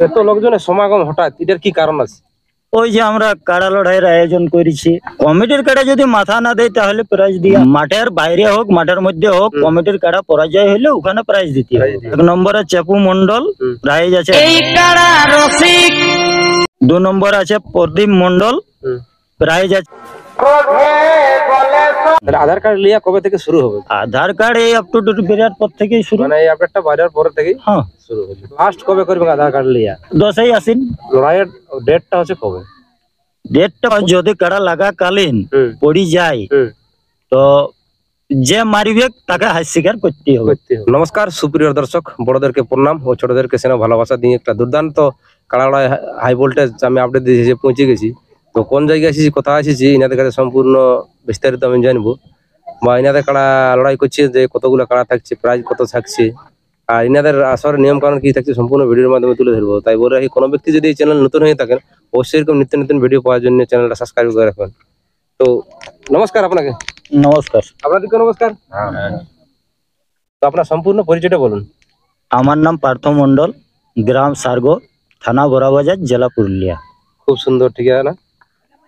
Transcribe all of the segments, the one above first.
এত লোকজনের সমাগম হঠাৎ, এটার কি কারণ আছে? ওই যে আমরা কাড়া লড়াইয়ের আয়োজন করেছি, কমিটির কাড়া যদি মাথা না দেয় তাহলে প্রাইজ দিয়া, মাঠের বাইরে হোক মাঠের মধ্যে হোক, কমিটির কাড়া পরাজয় হলে ওখানে প্রাইজ দিতে হবে। 1 নম্বরে চেপু মন্ডল, প্রাইজ আছে এই কাড়া রসিক। 2 নম্বর আছে প্রদীপ মন্ডল, প্রাইজ আছে। আধার কার্ড লিয়া কবে থেকে শুরু হবে? আধার কার্ড এই আপ টু ডেট বিরাট পর থেকেই শুরু, মানে এই আপডেটটা বাইরের পরে থেকেই শুরু হবে। লাস্ট কবে করবেন আধার কার্ড লিয়া? 10ই আশ্বিন। লড়াইয়ের ডেটটা হচ্ছে কবে? ডেটটা যদি কাড়া লাগাকালীন পড়ি যায় তো যে মারিবে তাকে হাই স্বীকার করতে হবে। নমস্কার সুপ্রিয় দর্শক, বড়দেরকে প্রণাম ও ছোটদেরকে স্নেহ ভালোবাসা দিয়ে একটা দুর্দান্ত কাড়া লড়াই হাই ভোল্টেজ আমি আপডেট দিয়ে পৌঁছে গেছি। তো কোন জায়গায় এসেছি, কোথায় এসেছি, এনাদের কাছে সম্পূর্ণ বিস্তারিত আমি জানবো, বা এনাদের কাড়া লড়াই করছে যে কতগুলো কাড়া থাকছে, প্রাইজ কত থাকছে, আর এনাদের আসলে নিয়ম কারণ কি থাকছে সম্পূর্ণ ভিডিওর মাধ্যমে তুলে ধরবো। তাই বলে রাখি, কোনো ব্যক্তি যদি এই চ্যানেল নতুন হয়ে থাকেন অবশ্যই এরকম নিত্য নতুন ভিডিও পাওয়ার জন্য চ্যানেলটা সাবস্ক্রাইব করে রাখবেন। তো নমস্কার আপনাকে। নমস্কার। আপনাদেরকে নমস্কার। তো আপনার সম্পূর্ণ পরিচয়টা বলুন। আমার নাম পার্থ মন্ডল, গ্রাম সারগো, থানা বড়াবাজার, জেলা পুরুলিয়া। খুব সুন্দর ঠিকানা।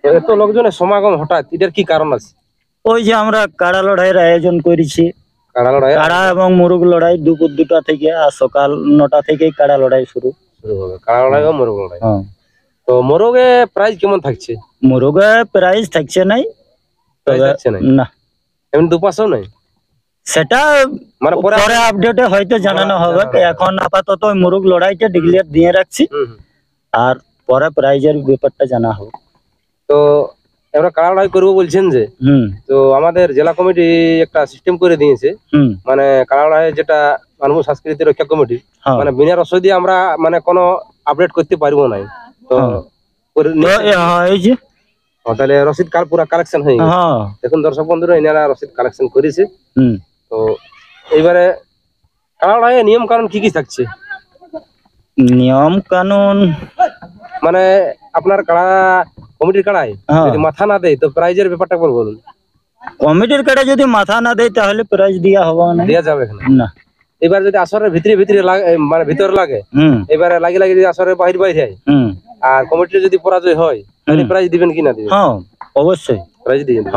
এত লোকজনের সমাগম হঠাৎ, এটার কি কারণ আছে? ওই যে আমরা কাড়া লড়াইয়ের আয়োজন করেছি, কাড়া এবং মুরগ লড়াই দুপুর 2টা থেকে, আর সকাল 9টা থেকে কাড়া লড়াই শুরু হবে। কাড়া লড়াই ও মুরগ লড়াই। তো মোরগে প্রাইস কেমন থাকছে? মোরগে প্রাইস থাকছে নাই, না এমনি দুপাশও নাই, সেটা মানে পরে আপডেটে হয়তো জানানো হবে। এখন আপাতত মুরগ লড়াইটা ডিক্লেয়ার দিয়ে রাখছি, আর পরে প্রাইজের ব্যাপারটা জানা হবে। তো এবার কাড়া লড়াই করবো বলছেন যে, তো আমাদের জেলা কমিটি একটা সিস্টেম করে দিয়েছে, মানে কাড়া লড়াই যেটা মানব সংস্কৃতি রক্ষা কমিটি, মানে বিনা রসিদে আমরা মানে কোনো আপডেট করতে পারবো না। তো তাহলে রসিদ কাল পুরা কালেকশন হয়ে গেছে। দেখুন দর্শক বন্ধুরা, এনারা রসিদ কালেকশন করেছে। তো এইবারে কাড়া লড়াইয়ের নিয়ম কানুন কি কি থাকছে? নিয়ম কানুন মানে আপনার কাড়া কমিটির কাড়াই যদি মাথা না দেয় তো প্রাইজের ব্যাপারটা বলুন। কমিটির কাড়া যদি মাথা না দেয় তাহলে প্রাইজ দেওয়া হবে না, দেওয়া যাবে না। এবার যদি আসরের ভিতরে মানে ভিতর লাগে, এবারে লাগি যদি আসরের বাইরে বাইরে হয়, আর কমিটির যদি পরাজয় হয় তাহলে প্রাইজ দিবেন কি না দিবেন? অবশ্যই প্রাইজ দিয়ে দিবেন।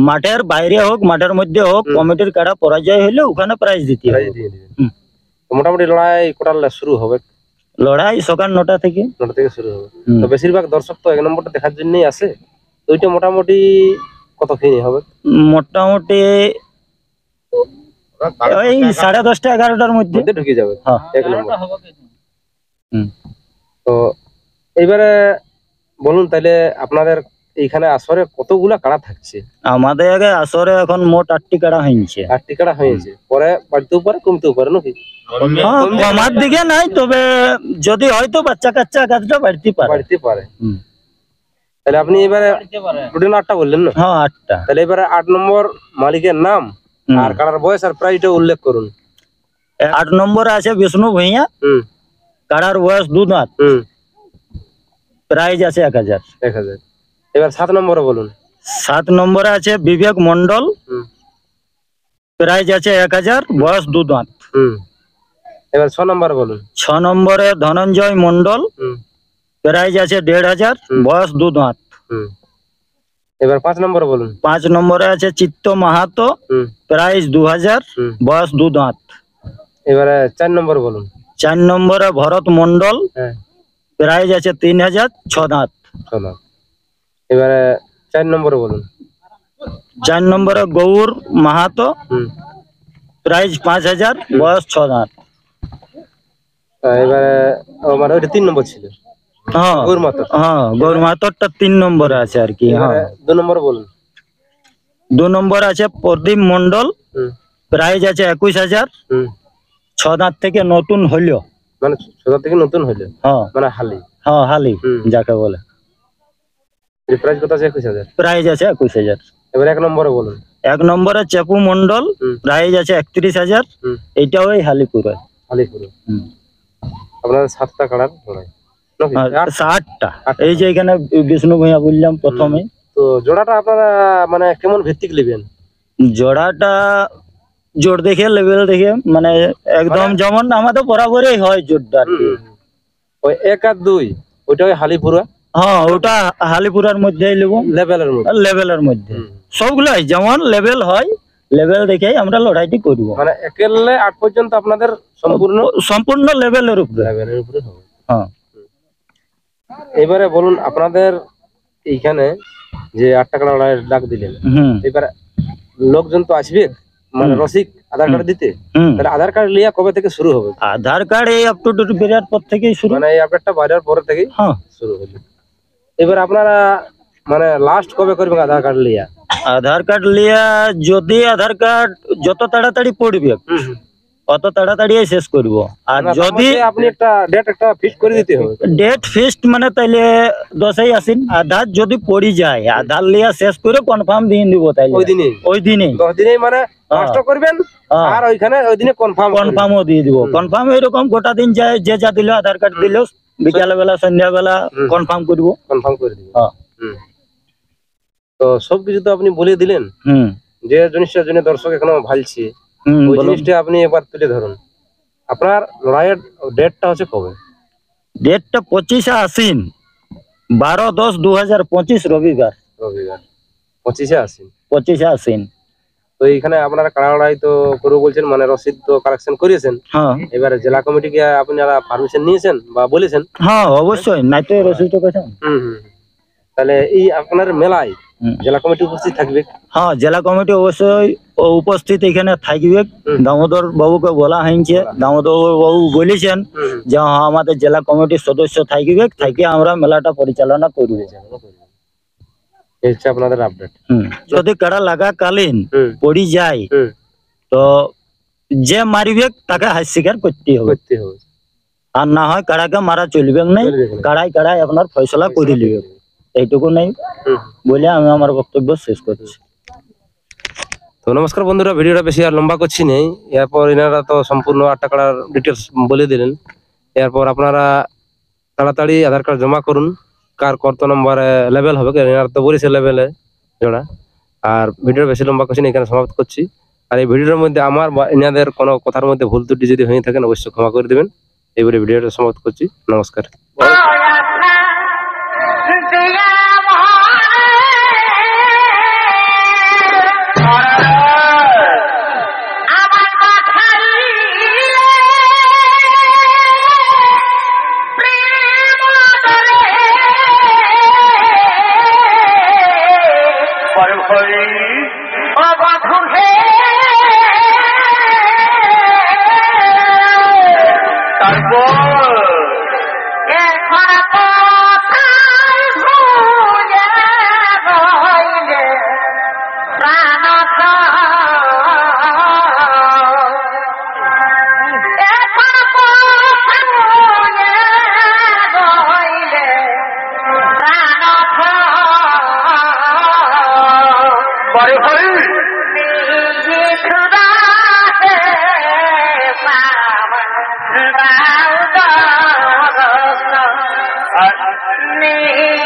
মাঠের বাইরে হোক মাঠের মধ্যে হোক, কমিটির কাড়া পরাজয় হলে ওখানে প্রাইজ দিতে হবে। মোটামুটি লড়াই কোটাল শুরু হবে? লড়াই সকাল 9টা থেকে শুরু হবে। তো বেশিরভাগ দর্শক তো 1 নম্বরটা দেখার জন্যই আসে। তো ওইটা মোটামুটি কত কিনে হবে? মোটামুটি ওই 10:30 11টার মধ্যে ঢুকে যাবে 1 নম্বর। তো এইবারে বলুন তাহলে আপনাদের এইখানে আসরে কতগুলা কাড়া থাকছে? আমাদের আগে আসরে এখন মোট 8টি কাড়া হয়েছে। 8টি কাড়া হয়েছে, পরে বাড়তেও পারে কমতেও পারে নাকি? কমার দিকে নাই, তবে যদি হয়তো বাচ্চা কাচ্চা কাজটা বাড়তে পারে। তাহলে আপনি এবারে টোটাল 8টা বললেন না? 8টা। তাহলে এবারে 8 নম্বর মালিকের নাম আর কাড়ার বয়স আর প্রাইসটা উল্লেখ করুন। 8 নম্বরে আছে বিষ্ণু ভূঁইয়া, কাড়ার বয়স 2 দাঁত, প্রাইস আছে 1000। এবার 7 নম্বরে বলুন। 7 নম্বরে আছে বিবেক মন্ডল, প্রাইস আছে 1000, বয়স 2 দাঁত। এবার 6 নম্বরে বলুন। 6 নম্বরে ধনঞ্জয় মন্ডল, প্রাইস আছে 1500, বয়স 2 দাঁত। এবার 5 নম্বরে বলুন। 5 নম্বরে আছে চিত্ত মাহাতো, প্রাইস 2000, বয়স 2 দাঁত। এবারে 4 নম্বরে বলুন। 4 নম্বরে ভরত মন্ডল, প্রাইস আছে 3000, 6 দাঁত। এবারে 4 নম্বরে বলুন। 4 নম্বরে গৌর মাহাতো, প্রাইস 5000, বয়স 6 দাঁত। এবারে মানে ওইটা 3 নম্বর ছিল। গৌর মাহাতোরটা 3 নম্বরে আছে আর কি। 2 নম্বরে বলুন। 2 নম্বর আছে প্রদীপ মন্ডল, প্রাইস আছে 21000, 6 দাঁত থেকে নতুন হইল, মানে 6 দাঁত থেকে নতুন হইল, মানে হালি। হালি যাকে বলে। প্রাইস কত আছে? 21000। প্রাইস আছে 21000। এবার 1 নম্বরে বলুন। 1 নম্বরে চেপু মন্ডল, প্রাইস আছে 31000, এইটা ওই হালিপুর। আপনাদের 7টা কাড়ার লড়াই? 8টা। এই যে এখানে বিষ্ণু ভূঁইয়া বললাম প্রথমে। তো জোড়াটা আপনারা মানে কেমন ভিত্তিক নেবেন? জোড়াটা জোর দেখে লেভেল দেখে মানে একদম যেমন আমাদের বরাবরই হয় জোরটা আর কি। ওই 1 আর 2 ওইটা ওই হালিপুরা হ্যাঁ ওটা হালিপুরার মধ্যেই নেব, লেভেলের মধ্যে। লেভেলের মধ্যে সবগুলাই যেমন লেভেল হয় লেভেল দেখেই আমরা লড়াইটি করব। মানে একেলে 8 পর্যন্ত আপনাদের সম্পূর্ণ সম্পূর্ণ লেভেলের উপরে। লেভেলের উপরে হবে। হ্যাঁ এবারে বলুন আপনাদের এইখানে যে 8 টাকা লড়াইয়ের ডাক দিলেন, এবারে লোকজন তো আসবে মানে রসিক আধার কার্ড দিতে, তাহলে আধার কার্ড লিয়া কবে থেকে শুরু হবে? আধার কার্ড এই আপ টু ডেট বেরার পর থেকেই শুরু, মানে এই আপডেটটা বাইরের পরে থেকেই শুরু হলো। এবার আপনারা মানে লাস্ট কবে করবেন আধার কার্ড লিয়া? আধার কার্ড লিয়া যদি আধার কার্ড যত তাড়াতাড়ি পড়বে অত তাড়াতাড়ি শেষ করব। আর যদি আপনি একটা ডেট একটা ফিক্স করে দিতে হবে। ডেট ফিক্সড মানে তাইলে 10ই আসিন। আধার যদি পড়ি যায় আধার লিয়া শেষ করে কনফার্ম দিয়ে দিব, তাইলে ওই দিনে 10 দিনেই মানে লাস্ট করবেন আর ওইখানে ওই দিনে কনফার্মও দিয়ে দিব। কনফার্ম এরকম গোটা দিন যায়, যে যা দিল আধার কার্ড দিল বিকাল বেলা সন্ধ্যা বেলা কনফার্ম করব, কনফার্ম করে দিব। তো সবকিছু তো আপনি বলে দিলেন, যে জিনিসটা জন্য দর্শক এখনো ভালছে ওই জিনিসটা আপনি এবার তুলে ধরুন। আপনার লড়াইয়ের ডেটটা হচ্ছে কবে? ডেটটা 25 আশ্বিন 12-10-2025 রবিবার। 25 আশ্বিন। 25 আশ্বিন। তো এইখানে আপনারা কাড়া লড়াই তো করবো বলছেন, মানে রসিদ তো কালেকশন করিয়েছেন। এবারে জেলা কমিটিকে আপনারা পারমিশন নিয়েছেন বা বলেছেন? হ্যাঁ অবশ্যই, নাই তো রসিদ তো কাছে। তাহলে এই আপনার মেলায় জেলা কমিটি উপস্থিত থাকবে? হ্যাঁ জেলা কমিটি অবশ্যই উপস্থিত এখানে থাকবে। দামোদর বাবুকে বলা হয়েছে, দামোদর বাবু বলেছেন যে আমাদের জেলা কমিটির সদস্য থাকবে, থাকি আমরা মেলাটা পরিচালনা করব। আপনাদের আপডেট যদি কাড়া লাগাকালীন পড়ি যায় তো যে মারিবে তাকে হাত স্বীকার করতে হবে, আর না হয় কাড়াকে মারা চলবে না, কাড়াই কাড়াই আপনার ফয়সলা করে নেবে। এইটুকু নেই বলে আমি আমার বক্তব্য শেষ করছি। তো নমস্কার বন্ধুরা, ভিডিওটা বেশি আর লম্বা করছি নেই। এরপর এনারা তো সম্পূর্ণ 8 টাকার ডিটেলস বলে দিলেন। এরপর আপনারা তাড়াতাড়ি আধার কার্ড জমা করুন, কার কত নম্বরে লেভেল হবে এনারা তো বলেছে লেভেলে জোড়া। আর ভিডিও বেশি লম্বা করছি না, এখানে সমাপ্ত করছি। আর এই ভিডিওর মধ্যে আমার বা এনাদের কোনো কথার মধ্যে ভুল ত্রুটি যদি হয়ে থাকেন অবশ্যই ক্ষমা করে দেবেন। এইবারে ভিডিওটা সমাপ্ত করছি, নমস্কার। Me